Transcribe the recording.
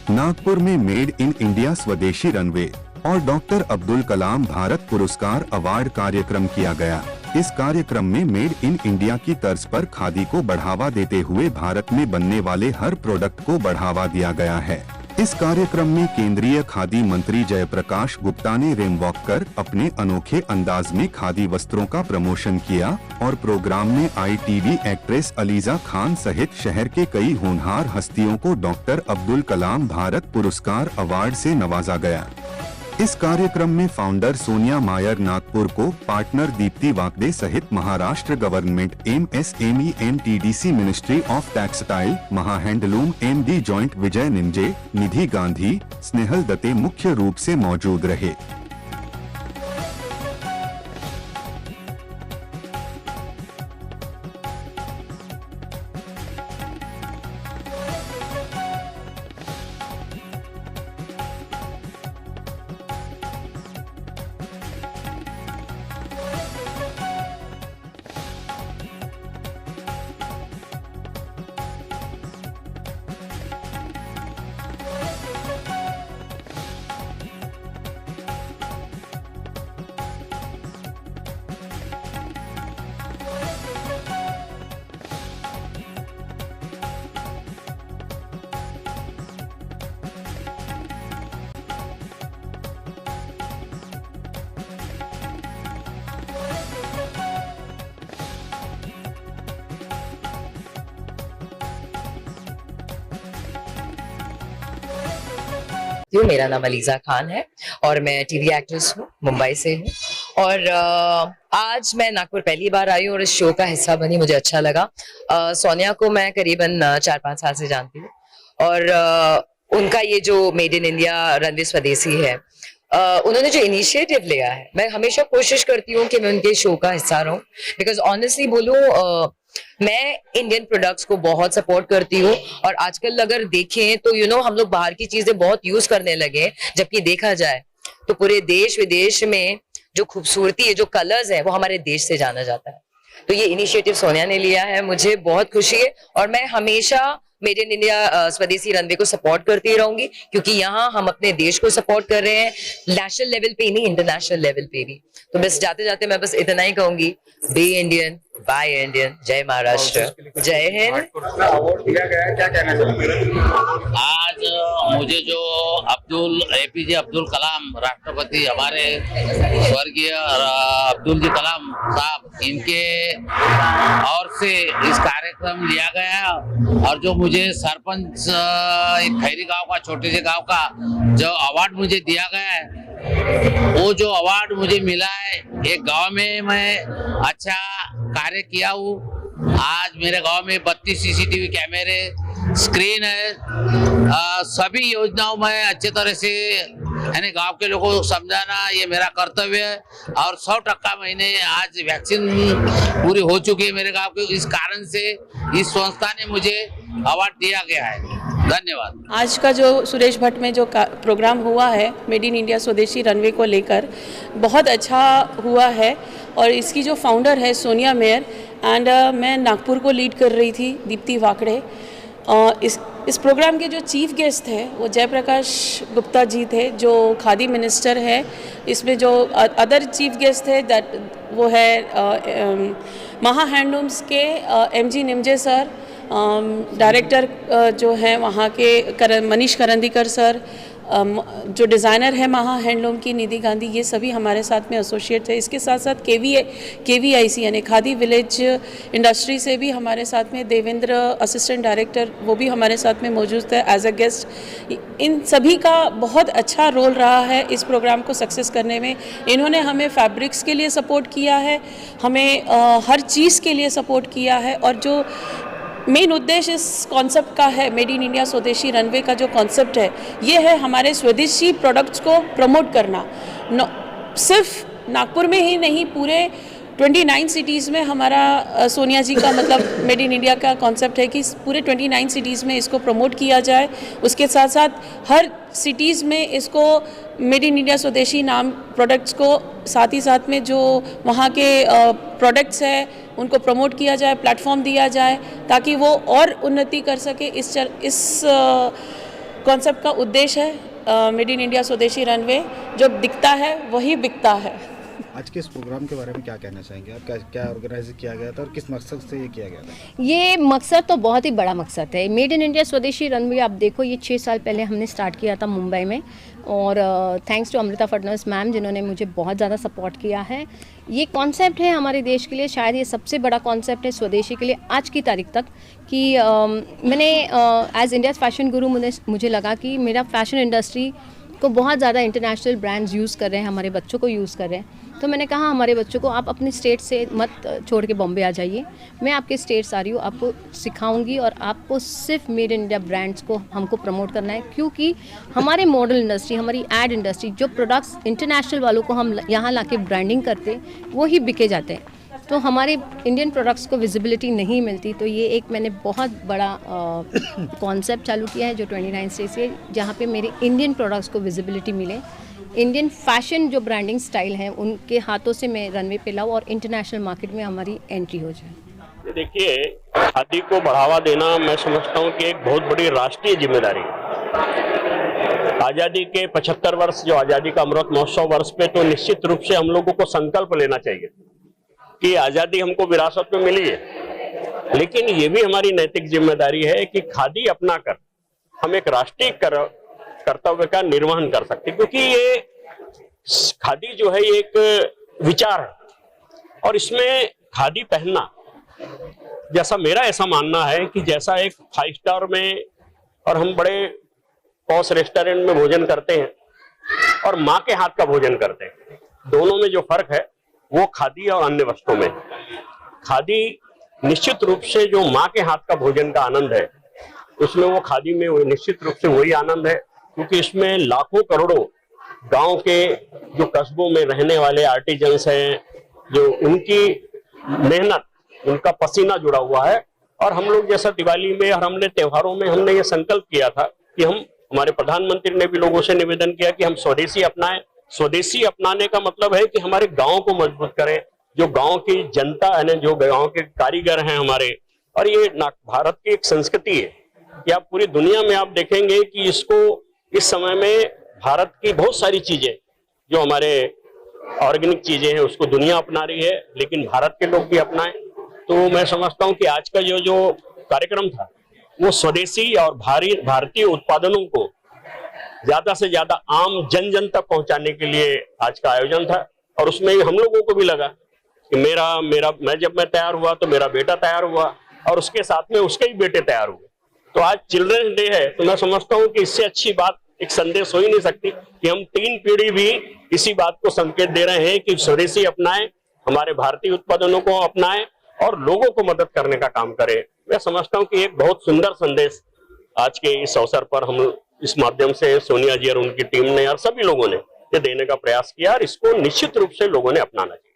नागपुर में made in India स्वदेशी runway और डॉक्टर अब्दुल कलाम भारत पुरस्कार अवार्ड कार्यक्रम किया गया। इस कार्यक्रम में मेड इन इंडिया की तर्ज पर खादी को बढ़ावा देते हुए भारत में बनने वाले हर प्रोडक्ट को बढ़ावा दिया गया है। इस कार्यक्रम में केंद्रीय खादी मंत्री जयप्रकाश गुप्ता ने रैंप वॉक कर अपने अनोखे अंदाज में खादी वस्त्रों का प्रमोशन किया और प्रोग्राम में आई टीवी एक्ट्रेस अलीजा खान सहित शहर के कई होनहार हस्तियों को डॉक्टर अब्दुल कलाम भारत पुरस्कार अवार्ड से नवाजा गया। इस कार्यक्रम में फाउंडर सोनिया मायर नागपुर को, पार्टनर दीप्ति वाकडे सहित Maharashtra government MSME MTDC ministry of textile, Mahahandloom MD joint Vijay Ninje, Nidhi Gandhi, Snehal Datte मुख्य रूप से मौजूद रहे। मेरा नाम अलीजा खान है और मैं टीवी एक्ट्रेस हूँ, मुंबई से हूँ। और आज मैं नागपुर पहली बार आई हूँ और इस शो का हिस्सा बनी, मुझे अच्छा लगा। सोनिया को मैं करीबन 4-5 साल से जानती हूँ और उनका ये जो मेड इन इंडिया रनवे स्वदेशी है, उन्होंने जो इनिशिएटिव लिया है, मैं हमेशा कोशिश करती हूँ कि मैं उनके शो का हिस्सा रहूँ। बिकॉज ऑनेस्टली बोलूँ, मैं इंडियन प्रोडक्ट्स को बहुत सपोर्ट करती हूँ और आजकल अगर देखें तो हम लोग बाहर की चीजें बहुत यूज करने लगे, जबकि देखा जाए तो पूरे देश विदेश में जो खूबसूरती है, जो कलर्स है, वो हमारे देश से जाना जाता है। तो ये इनिशिएटिव सोनिया ने लिया है, मुझे बहुत खुशी है और मैं हमेशा मेड इन इंडिया स्वदेशी रनवे को सपोर्ट करती रहूंगी, क्योंकि यहाँ हम अपने देश को सपोर्ट कर रहे हैं, नेशनल लेवल पे ही नहीं, इंटरनेशनल लेवल पे भी। तो बस जाते जाते मैं बस इतना ही कहूंगी, बी इंडियन, बाय इंडियन, जय महाराष्ट्र, जय हिंद। आज मुझे जो APJ अब्दुल कलाम राष्ट्रपति हमारे स्वर्गीय अब्दुल जी कलाम साहब, इनके ओर से इस कार्यक्रम लिया गया और जो मुझे सरपंच एक खैरी गांव का, छोटे से गांव का जो अवार्ड मुझे दिया गया है, वो जो अवार्ड मुझे मिला है, एक गांव में मैं अच्छा कार्य किया हूँ। आज मेरे गांव में 32 CCTV कैमरे, स्क्रीन है, सभी योजनाओं में अच्छे तरह से यानी गांव के लोगों को समझाना ये मेरा कर्तव्य है और 100% मैंने आज वैक्सीन पूरी हो चुकी है मेरे गांव के। इस कारण से इस संस्था ने मुझे अवार्ड दिया गया है। धन्यवाद। आज का जो सुरेश भट्ट में जो प्रोग्राम हुआ है मेड इन इंडिया स्वदेशी रनवे को लेकर, बहुत अच्छा हुआ है और इसकी जो फाउंडर है सोनिया मेयर एंड मैं नागपुर को लीड कर रही थी, दीप्ति वाकड़े। इस प्रोग्राम के जो चीफ गेस्ट थे वो जयप्रकाश गुप्ता जी थे, जो खादी मिनिस्टर है। इसमें जो अदर चीफ गेस्ट थे वो है महाहैंडलूम्स के MG निंजे सर, डायरेक्टर जो हैं वहाँ के मनीष करंदीकर सर, जो डिज़ाइनर है महा हैंडलूम की निधि गांधी, ये सभी हमारे साथ में एसोसिएट है। इसके साथ साथ KVIC यानी खादी विलेज इंडस्ट्री से भी हमारे साथ में देवेंद्र असिस्टेंट डायरेक्टर, वो भी हमारे साथ में मौजूद है एज अ गेस्ट। इन सभी का बहुत अच्छा रोल रहा है इस प्रोग्राम को सक्सेस करने में। इन्होंने हमें फैब्रिक्स के लिए सपोर्ट किया है, हमें हर चीज़ के लिए सपोर्ट किया है और जो मेन उद्देश्य इस कॉन्सेप्ट का है, मेड इन इंडिया स्वदेशी रनवे का जो कॉन्सेप्ट है, ये है हमारे स्वदेशी प्रोडक्ट्स को प्रमोट करना। सिर्फ नागपुर में ही नहीं, पूरे 29 सिटीज़ में हमारा सोनिया जी का मतलब मेड इन इंडिया का कॉन्सेप्ट है कि पूरे 29 सिटीज़ में इसको प्रमोट किया जाए। उसके साथ साथ हर सिटीज़ में इसको मेड इन इंडिया स्वदेशी नाम प्रोडक्ट्स को साथ ही साथ में जो वहाँ के प्रोडक्ट्स हैं उनको प्रमोट किया जाए, प्लेटफॉर्म दिया जाए ताकि वो और उन्नति कर सके इस कॉन्सेप्ट का उद्देश्य है मेड इन इंडिया स्वदेशी रनवे, जो दिखता है वही बिकता है। आज के इस प्रोग्राम के बारे में क्या कहना चाहेंगे आप? क्या ऑर्गेनाइज किया गया था और किस मकसद से ये किया गया था? ये मकसद तो बहुत ही बड़ा मकसद है। मेड इन इंडिया स्वदेशी रनवे आप देखो, ये 6 साल पहले हमने स्टार्ट किया था मुंबई में, और thanks to Amrita Fadnavis ma'am जिन्होंने मुझे बहुत ज़्यादा सपोर्ट किया है। ये कॉन्सेप्ट है हमारे देश के लिए, शायद ये सबसे बड़ा कॉन्सेप्ट है स्वदेशी के लिए आज की तारीख तक, कि मैंने एज इंडिया फैशन गुरु मुझे लगा कि मेरा फैशन इंडस्ट्री को बहुत ज़्यादा इंटरनेशनल ब्रांड्स यूज़ कर रहे हैं, हमारे बच्चों को यूज़ कर रहे हैं। तो मैंने कहा हमारे बच्चों को आप अपनी स्टेट से मत छोड़ के बॉम्बे आ जाइए, मैं आपके स्टेट्स आ रही हूँ, आपको सिखाऊंगी, और आपको सिर्फ मेड इन इंडिया ब्रांड्स को हमको प्रमोट करना है, क्योंकि हमारे मॉडल इंडस्ट्री, हमारी एड इंडस्ट्री, जो प्रोडक्ट्स इंटरनेशनल वालों को हम यहाँ ला के ब्रांडिंग करते वो ही बिके जाते हैं, तो हमारे इंडियन प्रोडक्ट्स को विजिबिलिटी नहीं मिलती। तो ये एक मैंने बहुत बड़ा कॉन्सेप्ट चालू किया है जो 29 स्टेट से, जहाँ पे मेरे इंडियन प्रोडक्ट्स को विजिबिलिटी मिले, इंडियन फैशन जो ब्रांडिंग स्टाइल है उनके हाथों से मैं रनवे पे लाऊं और इंटरनेशनल मार्केट में हमारी एंट्री हो जाए। देखिए, खादी को बढ़ावा देना मैं समझता हूँ कि एक बहुत बड़ी राष्ट्रीय जिम्मेदारी है। आज़ादी के 75 वर्ष, जो आज़ादी का अमृत महोत्सव वर्ष पे, तो निश्चित रूप से हम लोगों को संकल्प लेना चाहिए कि आज़ादी हमको विरासत में मिली है, लेकिन ये भी हमारी नैतिक जिम्मेदारी है कि खादी अपनाकर हम एक राष्ट्रीय कर्तव्य का निर्वहन कर सकते, क्योंकि ये खादी जो है एक विचार है, और इसमें खादी पहनना, जैसा मेरा ऐसा मानना है कि जैसा एक 5 स्टार में और हम बड़े पॉश रेस्टोरेंट में भोजन करते हैं और माँ के हाथ का भोजन करते हैं, दोनों में जो फर्क है वो खादी और अन्य वस्तुओं में। खादी निश्चित रूप से जो माँ के हाथ का भोजन का आनंद है, उसमें वो खादी में वो निश्चित रूप से वही आनंद है, क्योंकि इसमें लाखों करोड़ों गांव के जो कस्बों में रहने वाले आर्टिजन्स हैं, जो उनकी मेहनत, उनका पसीना जुड़ा हुआ है। और हम लोग जैसा दिवाली में और हमने त्योहारों में हमने ये संकल्प किया था कि हम, हमारे प्रधानमंत्री ने भी लोगों से निवेदन किया कि हम स्वदेशी अपनाएं। स्वदेशी अपनाने का मतलब है कि हमारे गाँव को मजबूत करें, जो गाँव की जनता है, जो गाँव के कारीगर हैं हमारे, और ये भारत की एक संस्कृति है कि आप पूरी दुनिया में आप देखेंगे कि इसको इस समय में भारत की बहुत सारी चीजें, जो हमारे ऑर्गेनिक चीजें हैं, उसको दुनिया अपना रही है, लेकिन भारत के लोग भी अपनाएं। तो मैं समझता हूं कि आज का जो कार्यक्रम था वो स्वदेशी और भारतीय उत्पादनों को ज्यादा से ज्यादा आम जन जन तक पहुंचाने के लिए आज का आयोजन था। और उसमें हम लोगों को भी लगा कि मैं जब मैं तैयार हुआ तो मेरा बेटा तैयार हुआ, और उसके साथ में उसके ही बेटे तैयार हुए। तो आज चिल्ड्रंस डे है, तो मैं समझता हूँ कि इससे अच्छी बात, एक संदेश हो ही नहीं सकती कि हम 3 पीढ़ी भी इसी बात को संकेत दे रहे हैं कि स्वदेशी अपनाएं, हमारे भारतीय उत्पादनों को अपनाएं और लोगों को मदद करने का काम करें। मैं समझता हूँ कि एक बहुत सुंदर संदेश आज के इस अवसर पर हम इस माध्यम से सोनिया जी और उनकी टीम ने और सभी लोगों ने ये देने का प्रयास किया, और इसको निश्चित रूप से लोगों ने अपनाना चाहिए।